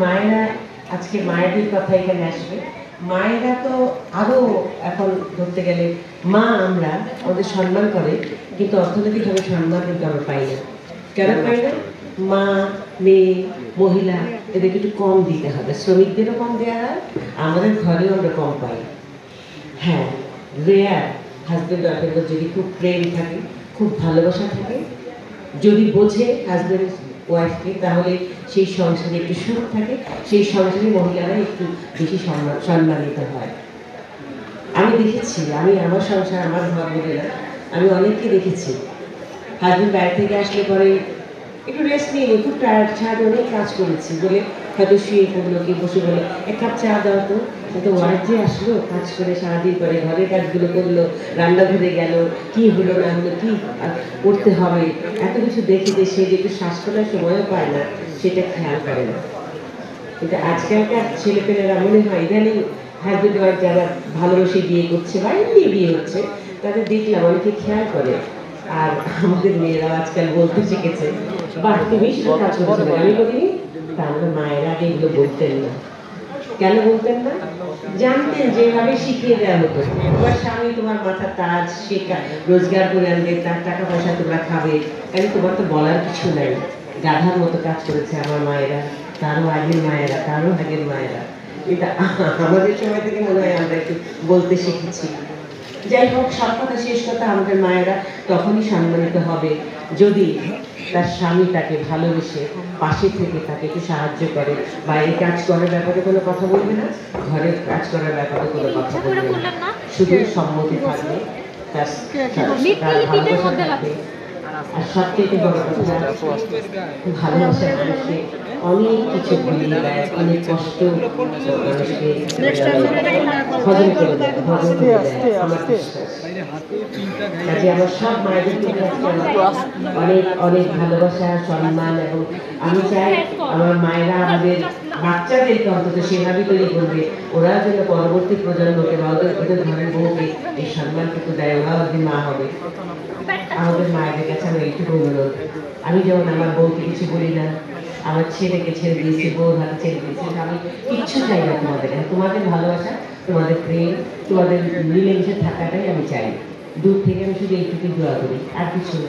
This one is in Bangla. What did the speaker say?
মায়েরা আজকে মায়েদের কথা এখানে আসবে। মায়েরা তো আরো এখন ধরতে গেলে মা আমরা আমাদের সম্মান করে, কিন্তু অর্থনৈতিকভাবে সম্মান কিন্তু আমরা পাই না। কেন পাই না? মা, মেয়ে, মহিলা এদেরকে একটু কম দিতে হবে, শ্রমিকদেরও কম দেওয়া হয়, আমাদের ঘরেও আমরা কম পাই। হ্যাঁ, রেয়ার হাজব্যান্ড ওয়াইফের যদি খুব প্রেম থাকে, খুব ভালোবাসা থাকে, যদি বোঝে হাজব্যান্ড ওয়াইফকে, তাহলে সেই সংসারে একটু সুখ থাকে, সেই সংসারে মহিলারা একটু বেশি সম্মানিত হয়। আমি দেখেছি, আমি আমার সংসার আমার ঘর বলে না, আমি অনেককে দেখেছি হাজব্যান্ড বাইরে থেকে আসলে পরে একটু রেস্ট নিয়ে খুব টায়ার্ড, ছাড় অনেক কাজ করেছি বলে হয়তো শুয়ে পড়লো, কি বসে বলে এক কাপ চা দেওয়া তো। কিন্তু ওয়াইফ যে আসলো, কাজ করে সারাদিন পরে ঘরের কাজগুলো করলো, রান্নাঘরে গেল, কি হলো না হলো, কি করতে হবে, এত কিছু দেখে যে সে যে একটু শ্বাস করার সময়ও পায় না, সেটা খেয়াল করে না। কিন্তু আজকালকার ছেলেপেলেরা মনে হয় ইদানিং হাজব্যান্ড ওয়াইফ যারা ভালোবেসে বিয়ে করছে বা এমনি বিয়ে হচ্ছে, তাদের দেখলাম অনেকে খেয়াল করে। আর আমাদের মেয়েরা আজকাল বলতে শিখেছে, বাহ তুমি শুধু কাজ করছো, আমি করিনি। তাহলে মায়েরা আগে এগুলো বলতেন না। কেন বলতেন না? জানতেন যেভাবে শিখিয়ে দেওয়া হতো, তোমার স্বামী তোমার মাথার তাজ, সে রোজগার করে আনবে, তার টাকা পয়সা তোমরা খাবে, কারণ তোমার তো বলার কিছু নাই। গাধার মতো কাজ করেছে আমার মায়েরা, তারও আগের মায়েরা, তারও আগের মায়েরা। কিন্তু আমাদের সময় থেকে মনে হয় আমরা একটু বলতে শিখেছি। যাই হোক, সব কথা শেষ কথা, আমাদের মায়েরা তখনই সম্মানিত হবে যদি তার স্বামী তাকে ভালোবেসে পাশে থেকে তাকে একটু সাহায্য করে। বাইরে কাজ করার ব্যাপারে কোনো কথা বলবে না, ঘরের কাজ করার ব্যাপারে কোনো কথা বলবে না, শুধু সম্মতি থাকবে, তার ভালোবাসা থাকবে। আর সবথেকে বড় কথা, ভালোবাসার মানুষকে অনেক কিছু ভুলিয়ে দেয়, অনেক কষ্ট মানুষকে হজম করে দেয়, হজম করে দেয়। আমার বিশ্বাস কাজে আমার সব মায়েদেরকে অনেক অনেক ভালোবাসা, সম্মান, এবং আমি চাই আমার মায়েরা আমাদের বাচ্চাদেরকে অন্তত সেভাবে তৈরি করবে, ওরা যেন পরবর্তী প্রজন্মকে বা ওদের ঘরের বউকে এই সম্মানটুকু দেয়, ওরাও একদিন মা হবে। আমাদের মায়েদের কাছে আমার এইটুকু অনুরোধ, আমি যেমন আমার বউকে কিছু বলি না, আমার ছেলেকে ছেড়ে দিয়েছি, বউর হাতে ছেড়ে দিয়েছি, আমি কিচ্ছু চাই না তোমাদের, তোমাদের ভালোবাসা, তোমাদের প্রেম, তোমাদের মিলেমিশে থাকাটাই আমি চাই। দূর থেকে আমি শুধু এইটুকুই দোয়া করি, আর কিছু না।